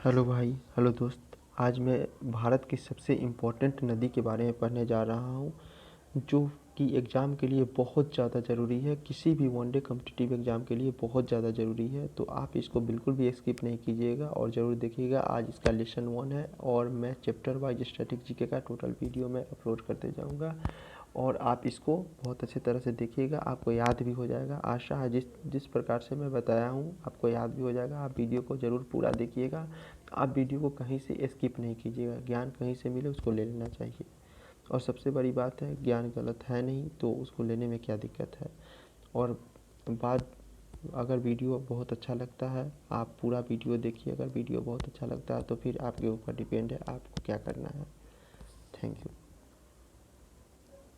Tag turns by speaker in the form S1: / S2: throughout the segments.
S1: Hello भाई, hello दोस्त। आज मैं भारत की सबसे इम्पोर्टेंट नदी के बारे में पढ़ने जा रहा हूँ, जो कि एग्ज़ाम के लिए बहुत ज़्यादा ज़रूरी है। किसी भी वनडे कॉम्पिटिटिव एग्ज़ाम के लिए बहुत ज़्यादा ज़रूरी है, तो आप इसको बिल्कुल भी स्किप नहीं कीजिएगा और ज़रूर देखिएगा। आज इसका लेसन 1 है और मैं चैप्टर वाइज स्टैटिक जीके का टोटल वीडियो मैं अपलोड करते जाऊँगा और आप इसको बहुत अच्छी तरह से देखिएगा। आपको याद भी हो जाएगा, आशा है जिस जिस प्रकार से मैं बताया हूँ आपको याद भी हो जाएगा। आप वीडियो को ज़रूर पूरा देखिएगा। आप वीडियो को कहीं से स्किप नहीं कीजिएगा। ज्ञान कहीं से मिले उसको ले लेना चाहिए। और सबसे बड़ी बात है, ज्ञान गलत है नहीं तो उसको लेने में क्या दिक्कत है। और बात, अगर वीडियो बहुत अच्छा लगता है आप पूरा वीडियो देखिए। अगर वीडियो बहुत अच्छा लगता है तो फिर आपके ऊपर डिपेंड है आपको क्या करना है। Thank you.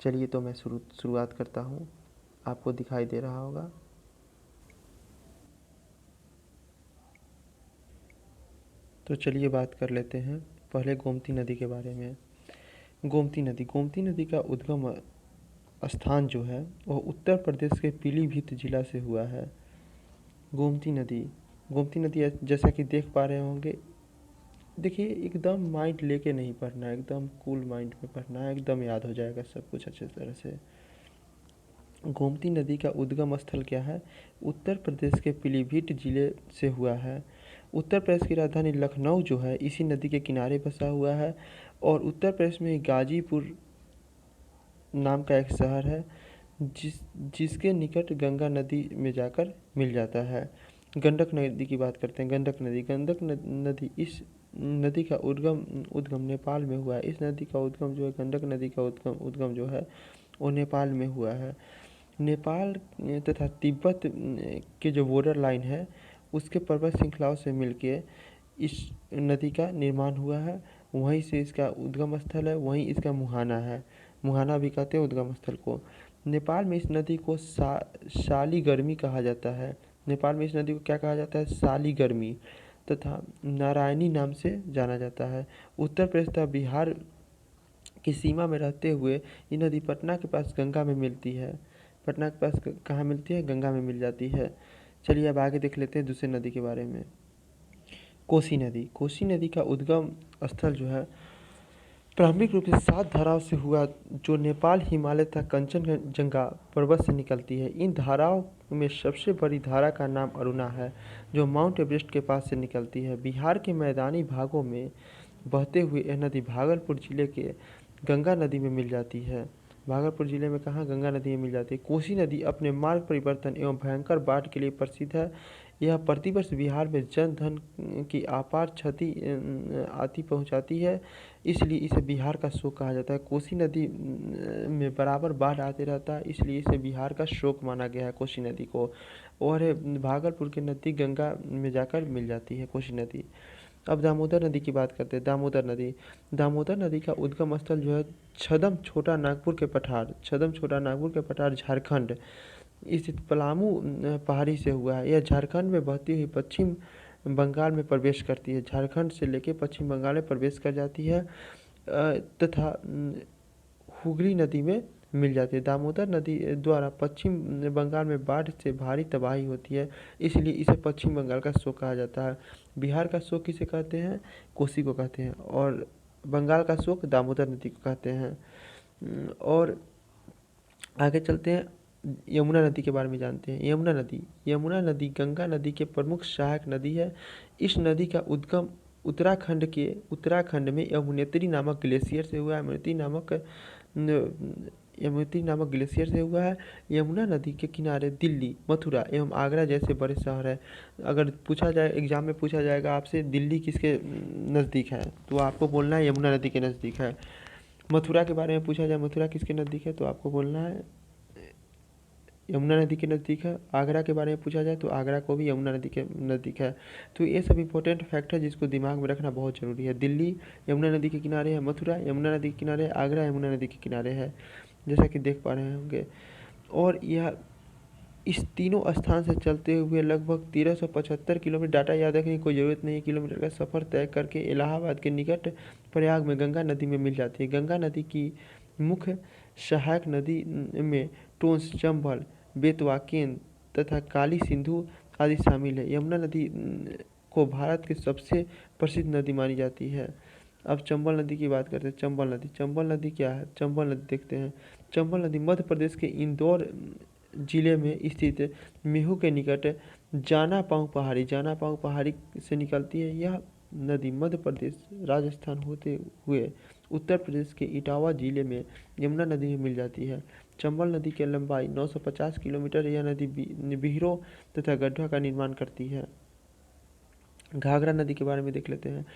S1: चलिए तो मैं शुरुआत करता हूँ। आपको दिखाई दे रहा होगा। तो चलिए बात कर लेते हैं पहले गोमती नदी के बारे में। गोमती नदी का उद्गम स्थान जो है वह उत्तर प्रदेश के पीलीभीत जिला से हुआ है। गोमती नदी गोमती नदी जैसा कि देख पा रहे होंगे। देखिए, एकदम माइंड लेके नहीं पढ़ना है, एकदम कूल माइंड में पढ़ना है, एकदम याद हो जाएगा सब कुछ अच्छे तरह से। गोमती नदी का उद्गम स्थल क्या है? उत्तर प्रदेश के पीलीभीत जिले से हुआ है। उत्तर प्रदेश की राजधानी लखनऊ जो है इसी नदी के किनारे बसा हुआ है और उत्तर प्रदेश में गाजीपुर नाम का एक शहर है जिसके निकट गंगा नदी में जाकर मिल जाता है। गंडक नदी की बात करते हैं। गंडक नदी इस नदी का उद्गम उद्गम नेपाल में हुआ है। इस नदी का उद्गम जो है, गंडक नदी का उद्गम जो है वो नेपाल में हुआ है। नेपाल तथा तिब्बत के जो बॉर्डर लाइन है उसके पर्वत श्रृंखलाओं से मिलके इस नदी का निर्माण हुआ है। वहीं से इसका उद्गम स्थल है, वहीं इसका मुहाना है। मुहाना भी कहते हैं उद्गम स्थल को। नेपाल में इस नदी को शालिग्राम कहा जाता है। नेपाल में इस नदी को क्या कहा जाता है? शालिग्राम तथा नारायणी नाम से जाना जाता है। उत्तर प्रदेश तथा बिहार की सीमा में रहते हुए ये नदी पटना के पास गंगा में मिलती है। पटना के पास कहाँ मिलती है? गंगा में मिल जाती है। चलिए अब आगे देख लेते हैं दूसरी नदी के बारे में। कोसी नदी का उद्गम स्थल जो है प्रारंभिक रूप से 7 धाराओं से हुआ, जो नेपाल, हिमालय तथा कंचनजंगा पर्वत से निकलती है। इन धाराओं में सबसे बड़ी धारा का नाम अरुणा है, जो माउंट एवरेस्ट के पास से निकलती है। बिहार के मैदानी भागों में बहते हुए यह नदी भागलपुर जिले के गंगा नदी में मिल जाती है। भागलपुर जिले में कहाँ? गंगा नदी में मिल जाती है। कोसी नदी अपने मार्ग परिवर्तन एवं भयंकर बाढ़ के लिए प्रसिद्ध है। यह प्रतिवर्ष बिहार में जन धन की अपार क्षति आती पहुंचाती है, इसलिए इसे बिहार का शोक कहा जाता है। कोसी नदी में बराबर बाढ़ आते रहता है, इसलिए इसे बिहार का शोक माना गया है कोसी नदी को। और भागलपुर के नज़दीक गंगा में जाकर मिल जाती है कोसी नदी। अब दामोदर नदी की बात करते हैं। दामोदर नदी का उद्गम स्थल जो है छदम छोटा नागपुर के पठार झारखंड स्थित पलामू पहाड़ी से हुआ है। यह झारखंड में बहती हुई पश्चिम बंगाल में प्रवेश करती है। झारखंड से लेकर पश्चिम बंगाल में प्रवेश कर जाती है तथा हुगली नदी में मिल जाती है। दामोदर नदी द्वारा पश्चिम बंगाल में बाढ़ से भारी तबाही होती है, इसलिए इसे पश्चिम बंगाल का शोक कहा जाता है। बिहार का शोक किसे कहते हैं? कोसी को कहते हैं। और बंगाल का शोक दामोदर नदी को कहते हैं। और आगे चलते हैं, यमुना नदी के बारे में जानते हैं। यमुना नदी गंगा नदी के प्रमुख सहायक नदी है। इस नदी का उद्गम उत्तराखंड में यमुनोत्री नामक ग्लेशियर से हुआ है। यमुनोत्री नामक ग्लेशियर से हुआ है। यमुना नदी के किनारे दिल्ली, मथुरा एवं आगरा जैसे बड़े शहर हैं। अगर पूछा जाए, एग्जाम में पूछा जाएगा आपसे दिल्ली किसके नज़दीक है, तो आपको बोलना है यमुना नदी के नज़दीक है। मथुरा के बारे में पूछा जाए, मथुरा किसके नज़दीक है, तो आपको बोलना है यमुना नदी के नज़दीक है। आगरा के बारे में पूछा जाए तो आगरा को भी यमुना नदी के नज़दीक है। तो ये सब इंपॉर्टेंट फैक्ट है जिसको दिमाग में रखना बहुत ज़रूरी है। दिल्ली यमुना नदी के किनारे है, मथुरा यमुना नदी के किनारे है, आगरा यमुना नदी के किनारे है, जैसा कि देख पा रहे होंगे। और यह इस तीनों स्थान से चलते हुए लगभग 1375 किलोमीटर, डाटा याद रखने की कोई ज़रूरत नहीं है, किलोमीटर का सफ़र तय करके इलाहाबाद के निकट प्रयाग में गंगा नदी में मिल जाती है। गंगा नदी की मुख्य सहायक नदी में टोंस, चंबल, बेतवा, केन तथा काली सिंधु आदि शामिल है। यमुना नदी को भारत की सबसे प्रसिद्ध नदी मानी जाती है। अब चंबल नदी की बात करते हैं। चंबल नदी क्या है? चंबल नदी देखते हैं। चंबल नदी मध्य प्रदेश के इंदौर जिले में स्थित मेहू के निकट जाना पांव पहाड़ी से निकलती है। यह नदी मध्य प्रदेश, राजस्थान होते हुए उत्तर प्रदेश के इटावा जिले में यमुना नदी में मिल जाती है। चंबल नदी की लंबाई 950 किलोमीटर। यह नदी बिहरों तथा गड्ढा का निर्माण करती है। घाघरा नदी के बारे में देख लेते हैं।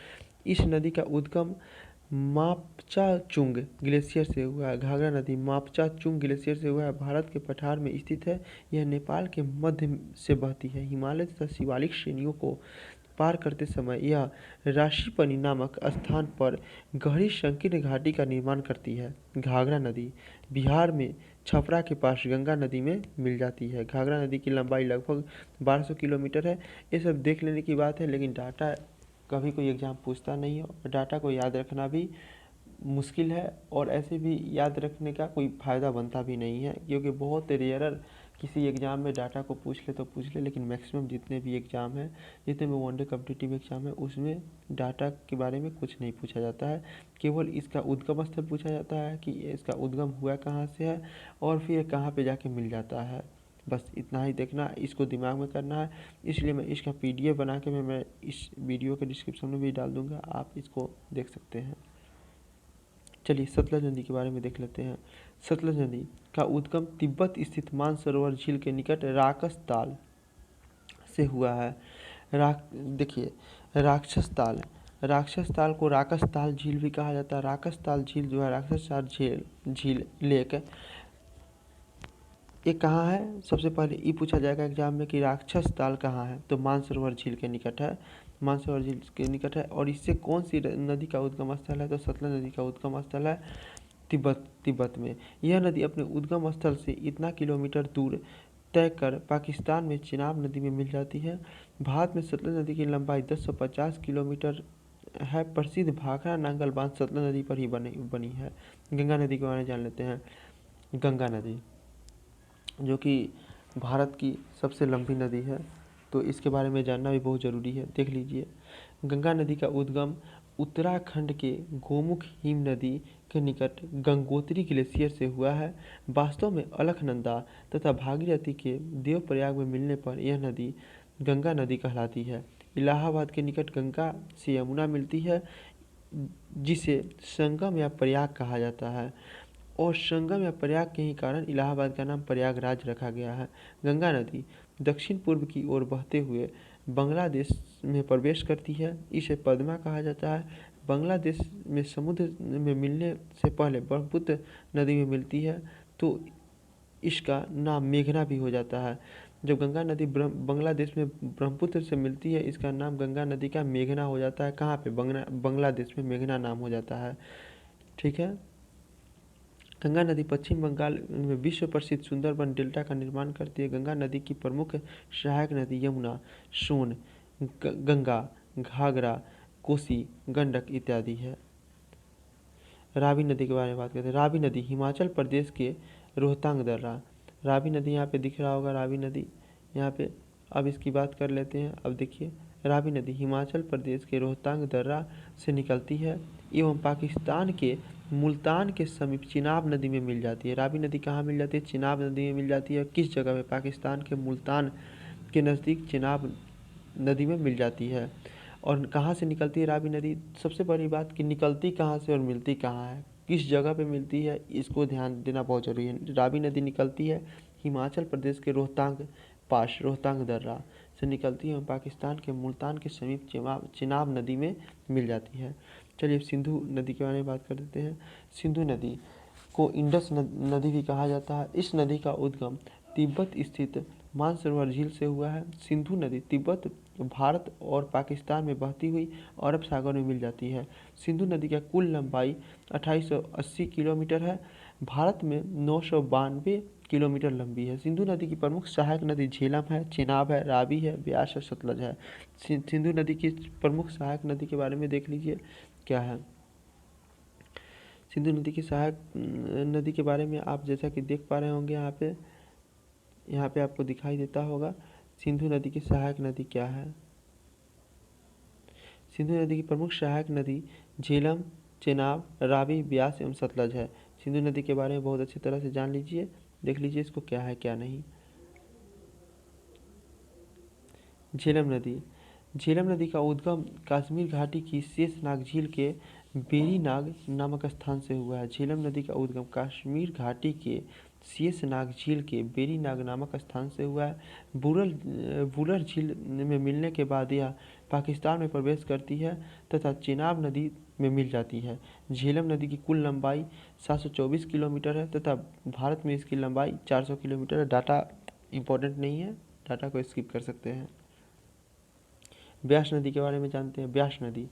S1: इस नदी का उद्गम मापचाचुंग ग्लेशियर से हुआ है। घाघरा नदी मापचाचुंग ग्लेशियर से हुआ है। भारत के पठार में स्थित है। यह नेपाल के मध्य से बहती है। हिमालय तथा शिवालिक श्रेणियों को पार करते समय यह राशिपनी नामक स्थान पर गहरी संकीर्ण घाटी का निर्माण करती है। घाघरा नदी बिहार में छपरा के पास गंगा नदी में मिल जाती है। घाघरा नदी की लंबाई लगभग 1200 किलोमीटर है। ये सब देख लेने की बात है, लेकिन डाटा कभी कोई एग्ज़ाम पूछता नहीं है और डाटा को याद रखना भी मुश्किल है और ऐसे भी याद रखने का कोई फ़ायदा बनता भी नहीं है, क्योंकि बहुत रेयर किसी एग्ज़ाम में डाटा को पूछ ले तो पूछ ले, लेकिन मैक्सिमम जितने भी एग्ज़ाम हैं, जितने भी वनडे कॉम्पिटिटिव एग्ज़ाम है, उसमें डाटा के बारे में कुछ नहीं पूछा जाता है। केवल इसका उद्गम स्थल पूछा जाता है कि इसका उद्गम हुआ कहाँ से है और फिर कहाँ पे जाके मिल जाता है। बस इतना ही देखना, इसको दिमाग में करना है। इसलिए मैं इसका PDF बना के मैं इस वीडियो के डिस्क्रिप्शन में भी डाल दूँगा, आप इसको देख सकते हैं। चलिए सतलज नदी के बारे में देख लेते हैं। सतलज नदी का उद्गम तिब्बत स्थित मानसरोवर झील के निकट राकस ताल से हुआ है। देखिए राक्षस ताल को राकस ताल झील भी कहा जाता है। राकस ताल झील जो है, राक्षस ताल झील लेक, ये कहाँ है? सबसे पहले ये पूछा जाएगा एग्जाम में कि राक्षस ताल कहाँ है, तो मानसरोवर झील के निकट है। मानसरोवर झील के निकट है। और इससे कौन सी नदी का उद्गम स्थल है? तो सतलज नदी का उद्गम स्थल है तिब्बत में। यह नदी अपने उद्गम स्थल से इतना किलोमीटर दूर तय कर पाकिस्तान में चिनाब नदी में मिल जाती है। भारत में सतलज नदी की लंबाई 1050 किलोमीटर है। प्रसिद्ध भाखड़ा नांगल बांध सतलज नदी पर ही बनी है। गंगा नदी के बारे में जान लेते हैं। गंगा नदी जो कि भारत की सबसे लंबी नदी है, तो इसके बारे में जानना भी बहुत ज़रूरी है। देख लीजिए, गंगा नदी का उद्गम उत्तराखंड के गोमुख हिम नदी के निकट गंगोत्री ग्लेशियर से हुआ है। वास्तव में अलकनंदा तथा भागीरथी के देवप्रयाग में मिलने पर यह नदी गंगा नदी कहलाती है। इलाहाबाद के निकट गंगा से यमुना मिलती है, जिसे संगम या प्रयाग कहा जाता है, और संगम या प्रयाग के ही कारण इलाहाबाद का नाम प्रयागराज रखा गया है। गंगा नदी दक्षिण पूर्व की ओर बहते हुए बांग्लादेश में प्रवेश करती है। इसे पद्मा कहा जाता है। बांग्लादेश में समुद्र में मिलने से पहले ब्रह्मपुत्र नदी में मिलती है, तो इसका नाम मेघना भी हो जाता है। जब गंगा नदी बांग्लादेश में ब्रह्मपुत्र से मिलती है, इसका नाम गंगा नदी का मेघना हो जाता है। कहाँ पे? बांग्लादेश में मेघना नाम हो जाता है। ठीक है। गंगा नदी पश्चिम बंगाल में विश्व प्रसिद्ध सुंदरबन डेल्टा का निर्माण करती है। गंगा नदी की प्रमुख सहायक नदी यमुना, सोन, गंगा, घाघरा, कोसी, गंडक इत्यादि है। रावी नदी के बारे में बात करते हैं। रावी नदी हिमाचल प्रदेश के रोहतांग दर्रा, रावी नदी यहाँ पे दिख रहा होगा। रावी नदी यहाँ पे, अब इसकी बात कर लेते हैं। अब देखिए, रावी नदी हिमाचल प्रदेश के रोहतांग दर्रा से निकलती है एवं पाकिस्तान के मुल्तान के समीप चिनाब नदी में मिल जाती है। रावी नदी कहाँ मिल जाती है? चिनाब नदी में मिल जाती है। किस जगह में? पाकिस्तान के मुल्तान के नज़दीक चिनाब नदी में मिल जाती है। और कहाँ से निकलती है रावी नदी? सबसे बड़ी बात कि निकलती कहाँ से और मिलती कहाँ है, किस जगह पे मिलती है, इसको ध्यान देना बहुत ज़रूरी है। रावी नदी निकलती है हिमाचल प्रदेश के रोहतांग दर्रा से निकलती है और पाकिस्तान के मुल्तान के समीप चिनाब नदी में मिल जाती है। चलिए सिंधु नदी के बारे में बात कर देते हैं। सिंधु नदी को इंडस नदी भी कहा जाता है। इस नदी का उद्गम तिब्बत स्थित मानसरोवर झील से हुआ है। सिंधु नदी तिब्बत, भारत और पाकिस्तान में बहती हुई अरब सागर में मिल जाती है। सिंधु नदी का कुल लंबाई 2880 किलोमीटर है। भारत में 992 किलोमीटर लंबी है। सिंधु नदी की प्रमुख सहायक नदी झेलम है, चेनाब है, रावी है, ब्यास और सतलज है। सिंधु नदी की प्रमुख सहायक नदी के बारे में देख लीजिए क्या है। सिंधु नदी की सहायक नदी के बारे में आप जैसा कि देख पा रहे होंगे, यहाँ पे आपको दिखाई देता होगा सिंधु नदी की सहायक नदी क्या है। सिंधु नदी की प्रमुख सहायक नदी झेलम, चेनाब, रावी, ब्यास एवं सतलज है। सिंधु नदी के बारे में बहुत अच्छी तरह से जान लीजिए, देख लीजिए इसको क्या है क्या नहीं। झेलम नदी। झेलम नदी का उद्गम कश्मीर घाटी की शेषनाग झील के वेरीनाग नामक स्थान से हुआ है। झेलम नदी का उद्गम कश्मीर घाटी के शेषनाग झील के वेरीनाग नामक स्थान से हुआ है। बुरल झील में मिलने के बाद यह पाकिस्तान में प्रवेश करती है तथा चेनाब नदी में मिल जाती है। झेलम नदी की कुल लंबाई 724 किलोमीटर है तथा भारत में इसकी लंबाई 400 किलोमीटर है। डाटा इम्पोर्टेंट नहीं है, डाटा को स्किप कर सकते हैं। ब्यास नदी के बारे में जानते हैं। ब्यास नदी,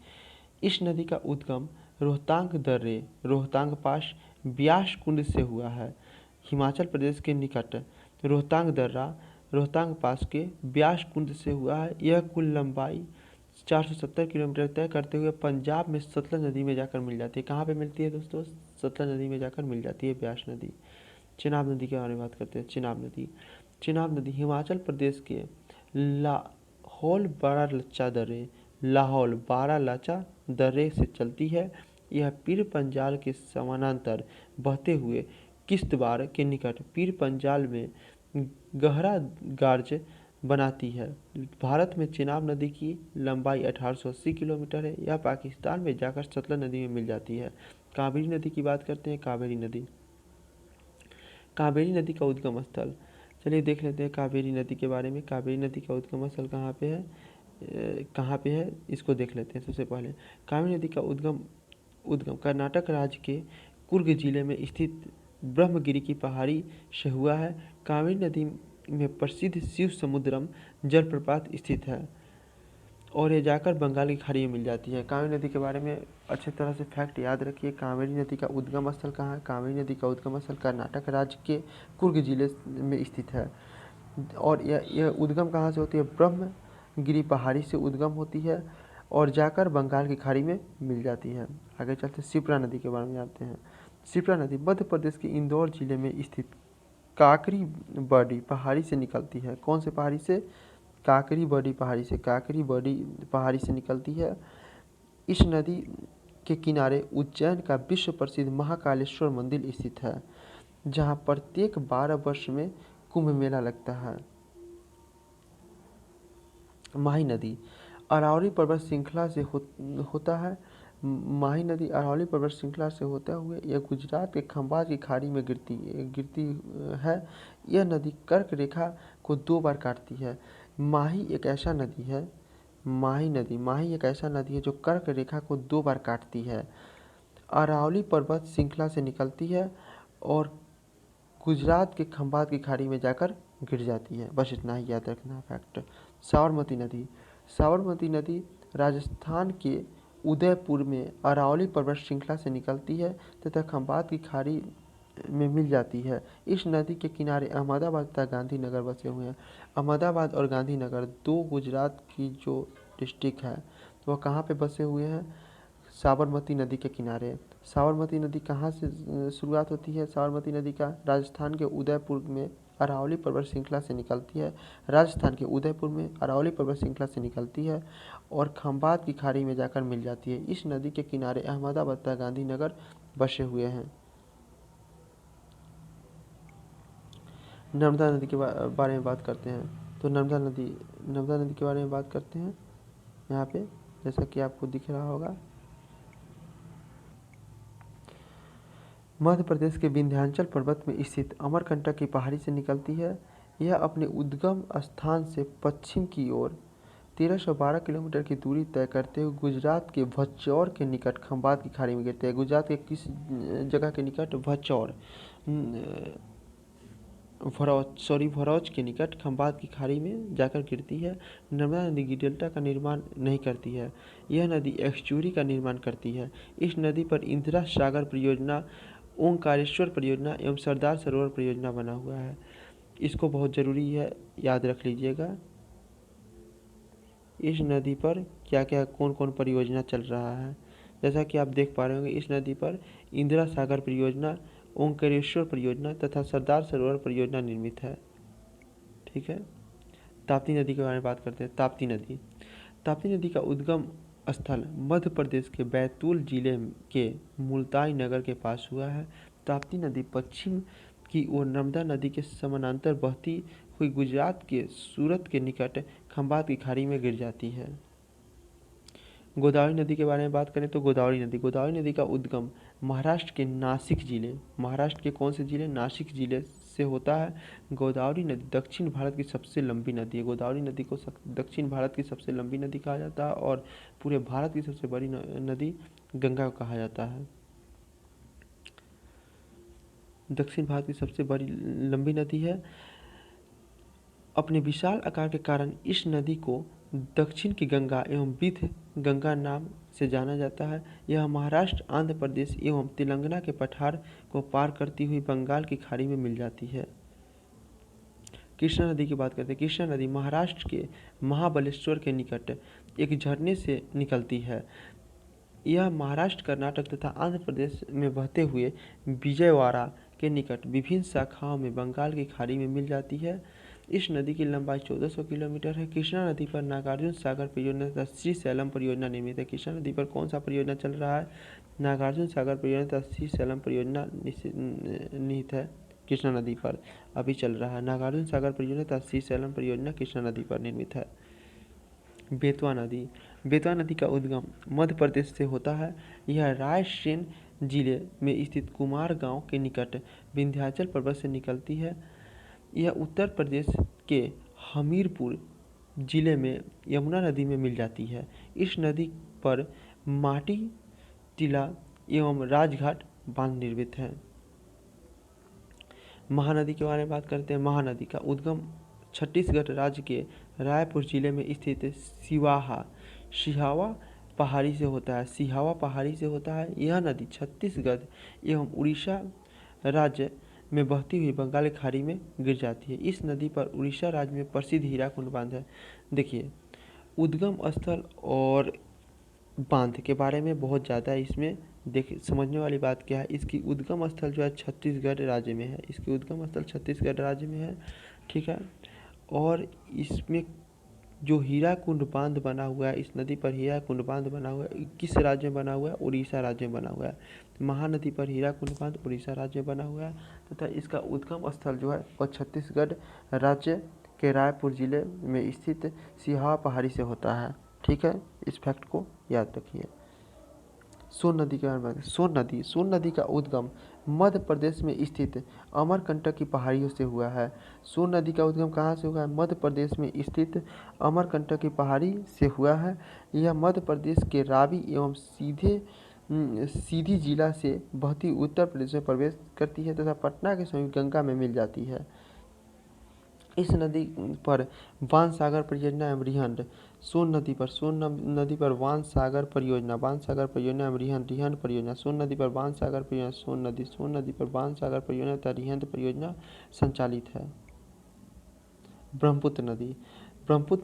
S1: इस नदी का उद्गम रोहतांग दर्रे, रोहतांग पास, ब्यास कुंड से हुआ है। हिमाचल प्रदेश के निकट रोहतांग दर्रा, रोहतांग पास के ब्यास कुंड से हुआ है। यह कुल लंबाई 470 किलोमीटर तय करते हुए पंजाब में सतलज नदी में जाकर मिल जाती है। कहाँ पे मिलती है दोस्तों? सतलज नदी में जाकर मिल जाती है ब्यास नदी। चेनाब नदी के बारे में बात करते हैं। चेनाब नदी, चेनाब नदी हिमाचल प्रदेश के लाहौल बारालाचा दर्रे, लाहौल बारालाचा दर्रे से चलती है। यह पीर पंजाल के समानांतर बहते हुए किश्तवाड़ के निकट पीर पंजाल में गहरा गार्ज बनाती है। भारत में चेनाब नदी की लंबाई 1880 किलोमीटर है। यह पाकिस्तान में जाकर सतलज नदी में मिल जाती है। कावेरी नदी की बात करते हैं। कावेरी नदी, कावेरी नदी का उद्गम स्थल, चलिए देख लेते हैं कावेरी नदी के बारे में। कावेरी नदी का उद्गम स्थल कहाँ पे है, कहाँ पे है इसको देख लेते हैं। सबसे पहले कावेरी नदी का उद्गम कर्नाटक राज्य के कुर्ग जिले में स्थित ब्रह्मगिरी की पहाड़ी से हुआ है। कावेरी नदी में प्रसिद्ध शिव समुद्रम जलप्रपात स्थित है और ये जाकर बंगाल की खाड़ी में मिल जाती है। कावेरी नदी के बारे में अच्छे तरह से फैक्ट याद रखिए। कावेरी नदी का उद्गम स्थल कहाँ है? कावेरी नदी का उद्गम स्थल कर्नाटक राज्य के कुर्ग जिले में स्थित है और यह उद्गम कहाँ से होती है? ब्रह्मगिरी पहाड़ी से उद्गम होती है और जाकर बंगाल की खाड़ी में मिल जाती है। आगे चलते शिप्रा नदी के बारे में जानते हैं। शिप्रा नदी मध्य प्रदेश के इंदौर जिले में स्थित काकरी बर्डी पहाड़ी से निकलती है। कौन से पहाड़ी से? काकरी बर्डी पहाड़ी से। काकरी बर्डी पहाड़ी से निकलती है। इस नदी के किनारे उज्जैन का विश्व प्रसिद्ध महाकालेश्वर मंदिर स्थित है, जहां प्रत्येक 12 वर्ष में कुंभ मेला लगता है। माही नदी अरावली पर्वत श्रृंखला से होता है। माही नदी अरावली पर्वत श्रृंखला से होते हुए यह गुजरात के खंभात की खाड़ी में गिरती है। यह नदी कर्क रेखा को 2 बार काटती है। माही एक ऐसा नदी है माही एक ऐसा नदी है जो कर्क रेखा को 2 बार काटती है। अरावली पर्वत श्रृंखला से निकलती है और गुजरात के खंभात की खाड़ी में जाकर गिर जाती है। बस इतना ही याद रखना फैक्ट। साबरमती नदी राजस्थान के उदयपुर में अरावली पर्वत श्रृंखला से निकलती है तथा खंभात की खाड़ी में मिल जाती है। इस नदी के किनारे अहमदाबाद तथा गांधीनगर बसे हुए हैं। अहमदाबाद और गांधीनगर 2 गुजरात की जो डिस्ट्रिक्ट है वह कहाँ पे बसे हुए हैं? साबरमती नदी के किनारे। साबरमती नदी कहाँ से शुरुआत होती है? साबरमती नदी का राजस्थान के उदयपुर में अरावली पर्वत श्रृंखला से निकलती है। राजस्थान के उदयपुर में अरावली पर्वत श्रृंखला से निकलती है और खंभात की खाड़ी में जाकर मिल जाती है। इस नदी के किनारे अहमदाबाद तथा गांधीनगर बसे हुए हैं। नर्मदा नदी के बारे में बात करते हैं। तो नर्मदा नदी के बारे में बात करते हैं। यहाँ पे जैसा कि आपको दिख रहा होगा, मध्य प्रदेश के विंध्याचल पर्वत में स्थित अमरकंटक की पहाड़ी से निकलती है। यह अपने उद्गम स्थान से पश्चिम की ओर 1312 किलोमीटर की दूरी तय करते हुए गुजरात के भचौर के निकट खंभात की खाड़ी में गिरते हैं। गुजरात के किस जगह के निकट? भचौर, भरौच के निकट खंभात की खाड़ी में जाकर गिरती है। नर्मदा नदी की डेल्टा का निर्माण नहीं करती है। यह नदी एस्चुरी का निर्माण करती है। इस नदी पर इंदिरा सागर परियोजना, ओंकारेश्वर परियोजना एवं सरदार सरोवर परियोजना बना हुआ है। इसको बहुत ज़रूरी है, याद रख लीजिएगा। इस नदी पर क्या क्या कौन कौन परियोजना चल रहा है, जैसा कि आप देख पा रहे होंगे। इस नदी पर इंदिरा सागर परियोजना, ओंकारेश्वर परियोजना तथा सरदार सरोवर परियोजना निर्मित है। ठीक है। ताप्ती नदी के बारे में बात करते हैं। ताप्ती नदी का उद्गम स्थल मध्य प्रदेश के बैतूल जिले के मुल्ताई नगर के पास हुआ है। ताप्ती नदी पश्चिम की ओर नर्मदा नदी के समानांतर बहती हुई गुजरात के सूरत के निकट खंभात की खाड़ी में गिर जाती है। गोदावरी नदी के बारे में बात करें तो गोदावरी नदी का उद्गम महाराष्ट्र के नासिक जिले, महाराष्ट्र के कौन से जिले, नासिक जिले से होता है। गोदावरी नदी दक्षिण भारत की सबसे लंबी नदी है। गोदावरी नदी को दक्षिण भारत की सबसे लंबी नदी कहा जाता है और पूरे भारत की सबसे बड़ी नदी गंगा को कहा जाता है। दक्षिण भारत की सबसे बड़ी लंबी नदी है। अपने विशाल आकार के कारण इस नदी को दक्षिण की गंगा एवं विथ गंगा नाम से जाना जाता है। यह महाराष्ट्र, आंध्र प्रदेश एवं तेलंगाना के पठार को पार करती हुई बंगाल की खाड़ी में मिल जाती है। कृष्णा नदी की बात करते हैं। कृष्णा नदी महाराष्ट्र के महाबलेश्वर के निकट एक झरने से निकलती है। यह महाराष्ट्र, कर्नाटक तथा आंध्र प्रदेश में बहते हुए विजयवाड़ा के निकट विभिन्न शाखाओं में बंगाल की खाड़ी में मिल जाती है। इस नदी की लंबाई 1400 किलोमीटर है। कृष्णा नदी पर नागार्जुन सागर परियोजना तथा श्रीशैलम परियोजना निर्मित है। कृष्णा नदी पर कौन सा परियोजना चल रहा है? नागार्जुन सागर परियोजना तथा श्रीशैलम परियोजना निहित है कृष्णा नदी पर अभी चल रहा है। नागार्जुन सागर परियोजना तथा श्रीशैलम परियोजना कृष्णा नदी पर निर्मित है। बेतवा नदी का उद्गम मध्य प्रदेश से होता है। यह रायसेन जिले में स्थित कुमार गांव के निकट विंध्याचल पर्वत से निकलती है। यह उत्तर प्रदेश के हमीरपुर जिले में यमुना नदी में मिल जाती है। इस नदी पर माटी टीला एवं राजघाट बांध निर्मित है। महानदी के बारे में बात करते हैं। महानदी का उद्गम छत्तीसगढ़ राज्य के रायपुर जिले में स्थित सिहावा पहाड़ी से होता है। यह नदी छत्तीसगढ़ एवं उड़ीसा राज्य में बहती हुई बंगाल की खाड़ी में गिर जाती है। इस नदी पर उड़ीसा राज्य में प्रसिद्ध हीराकुंड बांध है। देखिए, उद्गम स्थल और बांध के बारे में बहुत ज़्यादा इसमें देखिए समझने वाली बात क्या है। इसकी उद्गम स्थल जो है छत्तीसगढ़ राज्य में है। इसकी उद्गम स्थल छत्तीसगढ़ राज्य में है, ठीक है। और इसमें जो हीराकुंड बांध बना हुआ है, इस नदी पर हीराकुंड बांध बना हुआ है, किस राज्य में बना हुआ है? उड़ीसा राज्य में बना हुआ है। महानदी पर हीराकुंड बांध उड़ीसा राज्य में बना हुआ है तथा इसका उद्गम स्थल जो है वह छत्तीसगढ़ राज्य के रायपुर जिले में स्थित सिहावा पहाड़ी से होता है, ठीक है। इस फैक्ट को याद रखिए। सोन नदी के बारे में सोन नदी का उद्गम मध्य प्रदेश में स्थित अमरकंटक की पहाड़ियों से हुआ है। सोन नदी का उद्गम कहाँ से हुआ है? मध्य प्रदेश में स्थित अमरकंटक की पहाड़ी से हुआ है। यह मध्य प्रदेश के रावी एवं सीधी जिला से बहती उत्तर प्रदेश में प्रवेश करती है तथा पटना के समीप गंगा में मिल जाती है। इस नदी पर वान सागर परियोजना एवं रिहंद सोन नदी पर वान सागर परियोजना एवं रिहंद परियोजना सोन नदी पर वान सागर परियोजना सोन नदी पर वान सागर परियोजना तथा रिहंद परियोजना संचालित है। ब्रह्मपुत्र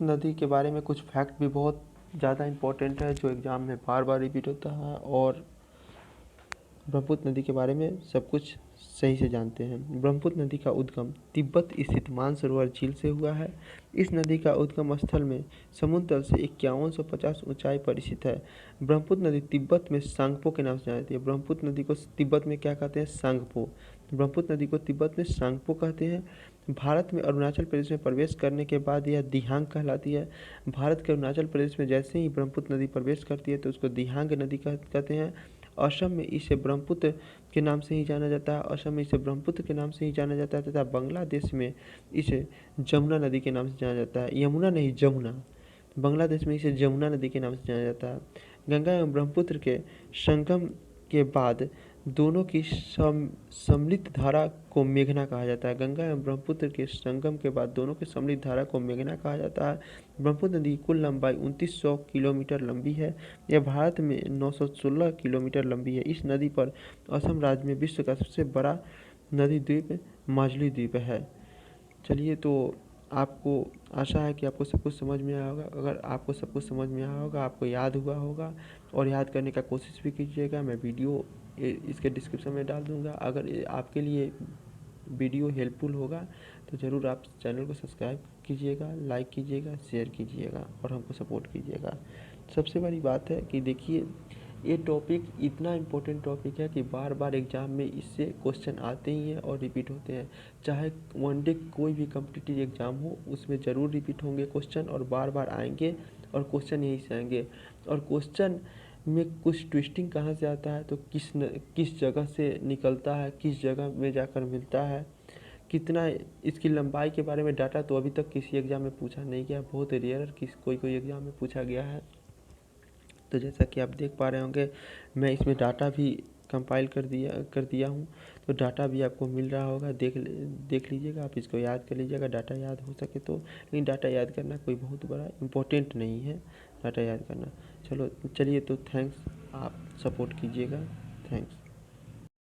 S1: नदी के बारे में कुछ फैक्ट भी बहुत ज़्यादा इम्पोर्टेंट है जो एग्जाम में बार बार रिपीट होता है और ब्रह्मपुत्र नदी के बारे में सब कुछ सही से जानते हैं। ब्रह्मपुत्र नदी का उद्गम तिब्बत स्थित मानसरोवर झील से हुआ है। इस नदी का उद्गम स्थल में समुद्र तल से 5150 ऊंचाई पर स्थित है। ब्रह्मपुत्र नदी तिब्बत में सांगपो के नाम से जानी जाती है। ब्रह्मपुत्र नदी को तिब्बत में क्या कहते हैं? सांगपो। ब्रह्मपुत्र नदी को तिब्बत में सांगपो कहते हैं। भारत में अरुणाचल प्रदेश में प्रवेश करने के बाद यह दिहांग कहलाती है। भारत के अरुणाचल प्रदेश में जैसे ही ब्रह्मपुत्र नदी प्रवेश करती है तो उसको दिहांग नदी कहते हैं। असम में इसे ब्रह्मपुत्र के नाम से ही जाना जाता है तथा बांग्लादेश में इसे जमुना नदी के नाम से जाना जाता है। यमुना नहीं, जमुना। बांग्लादेश में इसे जमुना नदी के नाम से जाना जाता है। गंगा एवं ब्रह्मपुत्र के संगम के बाद दोनों की सम्मिलित धारा को मेघना कहा जाता है। गंगा एवं ब्रह्मपुत्र के संगम के बाद दोनों की सम्मिलित धारा को मेघना कहा जाता है। ब्रह्मपुत्र नदी की कुल लंबाई 2900 किलोमीटर लंबी है। यह भारत में 916 किलोमीटर लंबी है। इस नदी पर असम राज्य में विश्व का सबसे बड़ा नदी द्वीप माजुली द्वीप है। चलिए, तो आपको आशा है कि आपको सब कुछ समझ में आया होगा। अगर आपको सब कुछ समझ में आया होगा, आपको याद हुआ होगा और याद करने का कोशिश भी कीजिएगा। मैं वीडियो इसके डिस्क्रिप्शन में डाल दूँगा। अगर आपके लिए वीडियो हेल्पफुल होगा तो ज़रूर आप चैनल को सब्सक्राइब कीजिएगा, लाइक कीजिएगा, शेयर कीजिएगा और हमको सपोर्ट कीजिएगा। सबसे बड़ी बात है कि देखिए, ये टॉपिक इतना इम्पोर्टेंट टॉपिक है कि बार बार एग्ज़ाम में इससे क्वेश्चन आते ही हैं और रिपीट होते हैं। चाहे वनडे कोई भी कॉम्पिटिटिव एग्ज़ाम हो, उसमें ज़रूर रिपीट होंगे क्वेश्चन और बार बार आएंगे और क्वेश्चन यहीं से आएंगे। और क्वेश्चन में कुछ ट्विस्टिंग कहाँ से आता है, तो किस जगह से निकलता है, किस जगह में जाकर मिलता है, कितना इसकी लंबाई के बारे में डाटा तो अभी तक किसी एग्ज़ाम में पूछा नहीं गया, बहुत रेयर कोई एग्ज़ाम में पूछा गया है। तो जैसा कि आप देख पा रहे होंगे, मैं इसमें डाटा भी कंपाइल कर दिया हूँ। तो डाटा भी आपको मिल रहा होगा, देख लीजिएगा, आप इसको याद कर लीजिएगा डाटा याद हो सके तो। लेकिन डाटा याद करना कोई बहुत बड़ा इम्पोर्टेंट नहीं है, डाटा याद करना। चलिए तो थैंक्स, आप सपोर्ट कीजिएगा। थैंक्स।